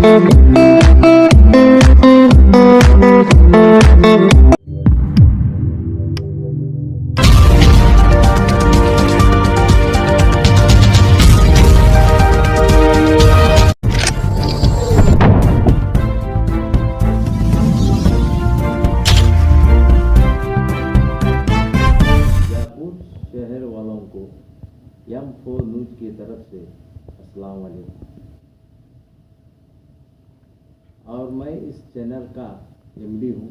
शहर वालों को M4 न्यूज़ की तरफ से अस्सलाम वालेकुम। और मैं इस चैनल का MD हूँ।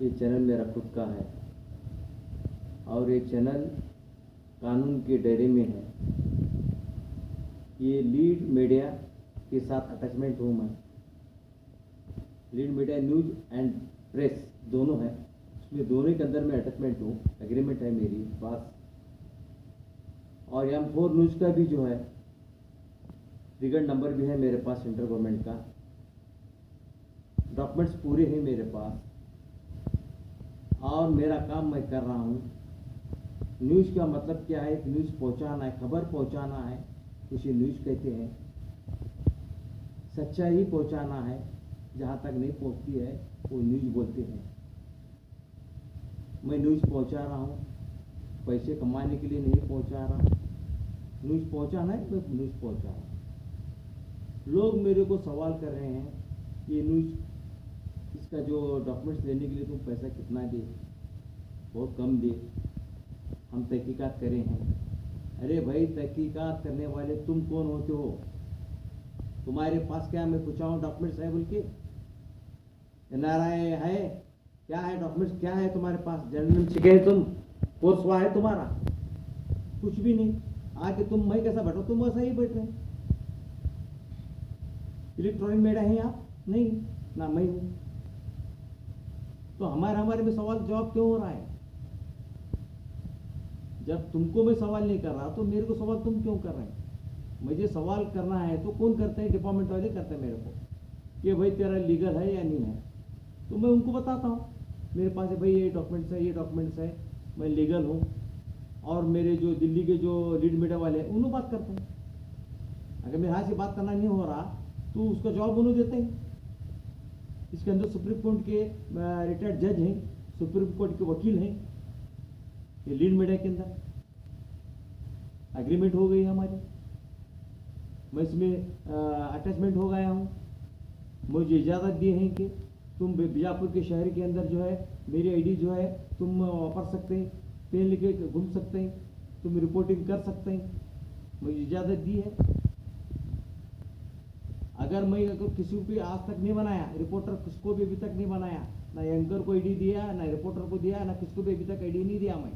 ये चैनल मेरा खुद का है और ये चैनल कानून के दायरे में है। ये लीड मीडिया के साथ अटैचमेंट हूँ मैं। Lead media news and press दोनों है, इसमें दोनों के अंदर में अटैचमेंट हूँ, एग्रीमेंट है मेरी पास। और M4 न्यूज़ का भी जो है ट्रिगर नंबर भी है मेरे पास, सेंट्रल गवर्नमेंट का डॉक्यूमेंट्स पूरे हैं मेरे पास। और मेरा काम मैं कर रहा हूँ। न्यूज़ का मतलब क्या है? न्यूज़ पहुँचाना है, खबर पहुँचाना है, उसे न्यूज़ कहते हैं। सच्चाई पहुँचाना है, जहाँ तक नहीं पहुँचती है वो न्यूज़ बोलते हैं। मैं न्यूज़ पहुँचा रहा हूँ, पैसे कमाने के लिए नहीं पहुँचा रहा। न्यूज़ पहुँचाना है तो न्यूज़ पहुँचा रहा हूँ। लोग मेरे को सवाल कर रहे हैं कि न्यूज़ इसका जो डॉक्यूमेंट्स लेने के लिए तुम पैसा कितना दे? बहुत कम दे, हम तहकीकात करे हैं। अरे भाई, तहकीकात करने वाले तुम कौन होते हो? तुम्हारे पास क्या मैं पूछाऊँ डॉक्यूमेंट्स है बोल के? NRI है क्या है? डॉक्यूमेंट्स क्या है तुम्हारे पास? जर्नल सीखे तुम? कोर्स हुआ है तुम्हारा? कुछ भी नहीं। आके तुम मैं कैसा बैठो, तुम वैसा ही बैठ रहे। इलेक्ट्रॉनिक मीडिया है आप? नहीं ना, मैं हूँ। तो हमारे में सवाल जवाब क्यों हो रहा है? जब तुमको मैं सवाल नहीं कर रहा तो मेरे को सवाल तुम क्यों कर रहे हैं? मुझे सवाल करना है तो कौन करते हैं? डिपार्टमेंट वाले करते हैं मेरे को कि भाई तेरा लीगल है या नहीं है। तो मैं उनको बताता हूँ मेरे पास है भाई, ये डॉक्यूमेंट्स है, ये डॉक्यूमेंट्स है, मैं लीगल हूँ। और मेरे जो दिल्ली के जो लीड मीडिया वाले हैं उन्होंने बात करते हैं। अगर मेरे हाथ से बात करना नहीं हो रहा तो उसका जवाब उन्होंने देते हैं। इसके अंदर सुप्रीम कोर्ट के रिटायर्ड जज हैं, सुप्रीम कोर्ट के वकील हैं। ये लीड मीडिया के अंदर एग्रीमेंट हो गई हमारी, मैं इसमें अटैचमेंट हो गया हूँ। मुझे इजाज़त दी है कि तुम बीजापुर के शहर के अंदर जो है मेरी आईडी जो है तुम वापर सकते हैं, पेन लेके घूम सकते हैं, तुम रिपोर्टिंग कर सकते हैं, मुझे इजाज़त दी है। अगर किसी को भी आज तक नहीं बनाया, रिपोर्टर किसको भी अभी तक नहीं बनाया, ना एंकर को आईडी दिया, ना रिपोर्टर को दिया, ना किसको भी अभी तक आईडी नहीं दिया मैं।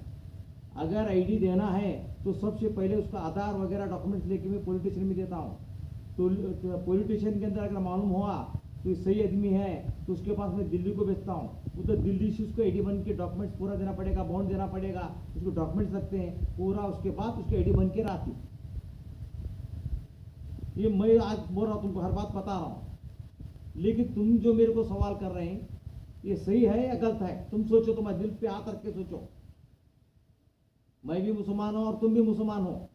अगर आईडी देना है तो सबसे पहले उसका आधार वगैरह डॉक्यूमेंट्स लेके मैं पॉलिटिशियन में देता हूँ। तो पॉलिटिशियन के अंदर अगर मालूम हुआ तो ये सही आदमी है तो उसके पास मैं दिल्ली को भेजता हूँ। उधर दिल्ली से उसको आईडी बन के डॉक्यूमेंट्स पूरा देना पड़ेगा, बॉन्ड देना पड़ेगा, उसको डॉक्यूमेंट्स लगते हैं पूरा, उसके बाद उसकी आईडी बन के आती। ये मैं आज बोल रहा हूँ, तुमको हर बात बता रहा हूँ। लेकिन तुम जो मेरे को सवाल कर रहे हैं ये सही है या गलत है? तुम सोचो, तुम्हारे दिल पे हाथ रख के सोचो। मैं भी मुसलमान हूँ और तुम भी मुसलमान हो।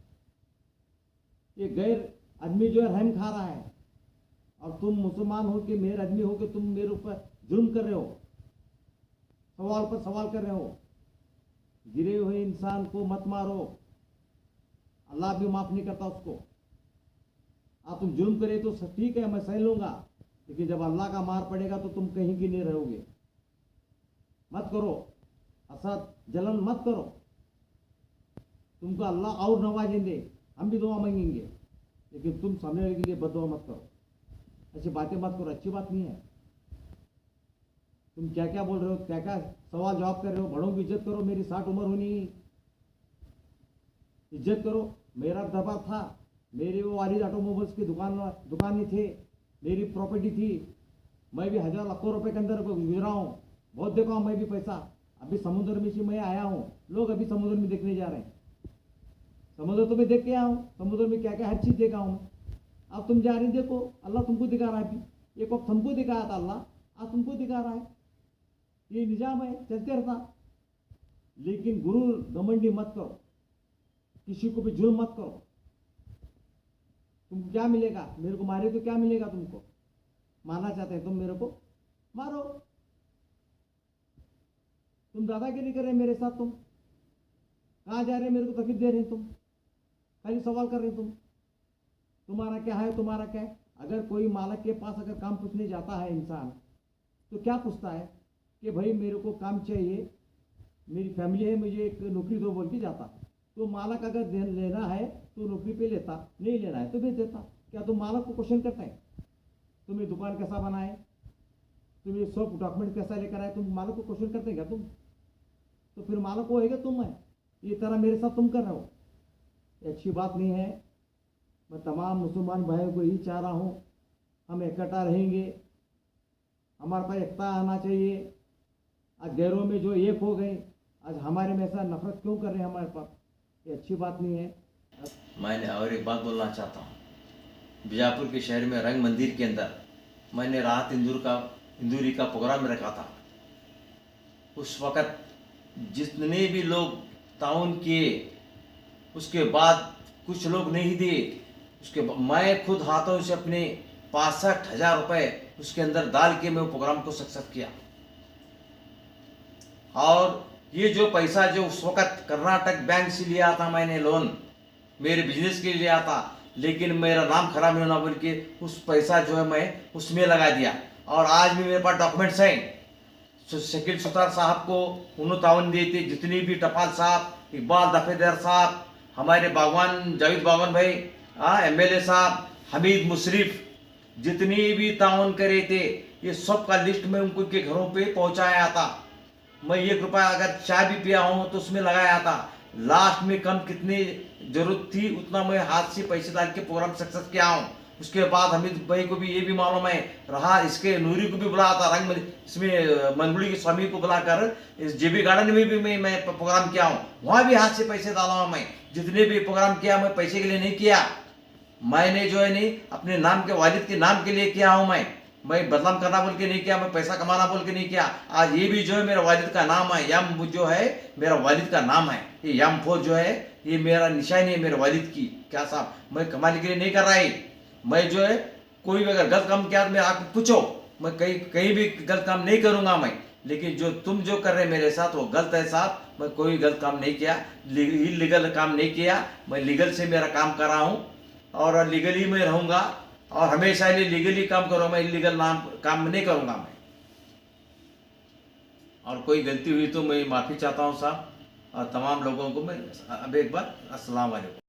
ये गैर आदमी जो है रहम खा रहा है और तुम मुसलमान हो कि मेरे आदमी हो कि तुम मेरे ऊपर जुल्म कर रहे हो, सवाल पर सवाल कर रहे हो। गिरे हुए इंसान को मत मारो, अल्लाह भी माफ नहीं करता उसको। आप तुम जुल्म करे तो ठीक है, मैं सह लूंगा, लेकिन जब अल्लाह का मार पड़ेगा तो तुम कहीं की नहीं रहोगे। मत करो, असद जलन मत करो। तुमको अल्लाह और नवाजेंगे, हम भी दुआ मांगेंगे, लेकिन तुम सामने वाले के लिए बददुआ मत करो, ऐसी बातें मत करो, अच्छी बात नहीं है। तुम क्या क्या बोल रहे हो, क्या क्या सवाल जवाब कर रहे हो? बड़ों की इज्जत करो, मेरी 60 उम्र होनी, इज्जत करो। मेरा दरबार था, मेरे वो वालिद ऑटोमोबाइल्स की दुकानें थे, मेरी प्रॉपर्टी थी। मैं भी हज़ार लाखों रुपए के अंदर गुजरा हूँ, बहुत देखा हूँ मैं भी पैसा। अभी समुद्र में से मैं आया हूँ, लोग अभी समुद्र में देखने जा रहे हैं। समुद्र तो मैं देख के आया हूँ, समुद्र में क्या क्या हर चीज़ देखा हूँ। अब तुम जा रहे देखो, अल्लाह तुमको दिखा रहा है। अभी एक वक्त हमको दिखाया था अल्लाह, आज तुमको दिखा रहा है। ये निजाम है, चलते रहता। लेकिन गुरु घमंडी मत करो, किसी को भी जुल्म मत करो। तुमको क्या मिलेगा? मेरे को मारे तो क्या मिलेगा तुमको? मारना चाहते हैं तुम मेरे को, मारो। तुम दादागिरी कर रहे मेरे साथ, तुम कहाँ जा रहे? मेरे को तकलीफ दे रहे तुम, खाली सवाल कर रहे तुम। तुम्हारा क्या है, तुम्हारा क्या है? अगर कोई मालिक के पास अगर काम पूछने जाता है इंसान, तो क्या पूछता है कि भाई मेरे को काम चाहिए, मेरी फैमिली है, मुझे एक नौकरी दो बोल के जाता। तो मालिक अगर लेना है तो नौकरी पे लेता, नहीं लेना है तो भेज देता। क्या तुम मालिक को क्वेश्चन करते हैं? तुम्हें दुकान कैसा बनाए, तुम्हें सब डॉक्यूमेंट कैसा लेकर आए, तुम मालिक को क्वेश्चन करते हैं क्या तुम? तो फिर मालिक वो है तुम है। ये तरह मेरे साथ तुम कर रहे हो, ये अच्छी बात नहीं है। मैं तमाम मुसलमान भाइयों को यही चाह रहा हूँ, हम इकट्ठा रहेंगे, हमारे पास एकता आना चाहिए। आज गैरों में जो एक हो गए, आज हमारे में ऐसा नफरत क्यों कर रहे हैं हमारे पास? ये अच्छी बात नहीं है। मैंने और एक बात बोलना चाहता हूँ। बीजापुर के शहर में रंग मंदिर के अंदर मैंने राहत इंदूरी का प्रोग्राम रखा था। उस वक़्त जितने भी लोग ताउन किए, उसके बाद कुछ लोग नहीं दिए, मैं खुद हाथों से अपने 65,000 रुपये उसके अंदर डाल के मैं प्रोग्राम को सक्सेस किया। और ये जो पैसा जो उस वक़्त कर्नाटक बैंक से लिया था मैंने लोन, मेरे बिजनेस के लिए लिया था, लेकिन मेरा नाम खराब नहीं होना बोल के उस पैसा जो है मैं उसमें लगा दिया। और आज भी मेरे पास डॉक्यूमेंट्स हैं। शकील सुतार साहब को उन्होंने तावन दिए थे, जितनी भी टपाल साहब, इकबाल दफेदार साहब, हमारे बागवान जावेद बागवान भाई, MLA साहब, हमीद मुशरिफ, जितनी भी तावन करे थे, ये सब का लिस्ट में उनको के घरों पे पहुंचाया था। मैं 1 रुपया अगर चाय भी पिया हूँ तो उसमें लगाया था। लास्ट में कम कितनी जरूरत थी उतना मैं हाथ से पैसे डाल के प्रोग्राम सक्सेस किया हूँ। उसके बाद हमीद भाई को भी ये भी मालूम है रहा, इसके नूरी को भी बुलाया था, रंग इसमें मंगुड़ी के स्वामी को बुलाकर इस JB गार्डन में भी मैं प्रोग्राम किया हूँ, वहाँ भी हाथ से पैसे डाला हूँ। मैं जितने भी प्रोग्राम किया मैं पैसे के लिए नहीं किया, मैंने जो है नहीं अपने नाम के वालिद के नाम के लिए किया हूँ। मैं बदनाम करना बोल के नहीं किया, मैं पैसा कमाना बोल के नहीं किया। आज ये भी जो है मेरा वालिद का नाम है, यम जो है मेरा वालिद का नाम है, ये यम4 जो है ये मेरा निशानी है मेरे वालिद की। क्या साहब, मैं कमाने के लिए नहीं कर रहा है। मैं जो है कोई भी अगर गलत काम किया तो मैं आप पूछो, मैं कहीं भी गलत काम नहीं करूंगा मैं। लेकिन जो तुम जो कर रहे मेरे साथ वो गलत है साहब। मैं कोई गलत काम नहीं किया, इलीगल काम नहीं किया। मैं लीगल से मेरा काम कर रहा हूँ और लीगली में रहूंगा और हमेशा लीगली काम करूँगा। मैं इलीगल काम नहीं करूँगा मैं। और कोई गलती हुई तो मैं माफ़ी चाहता हूँ साहब, और तमाम लोगों को मैं अब एक बार अस्सलाम वालेकुम।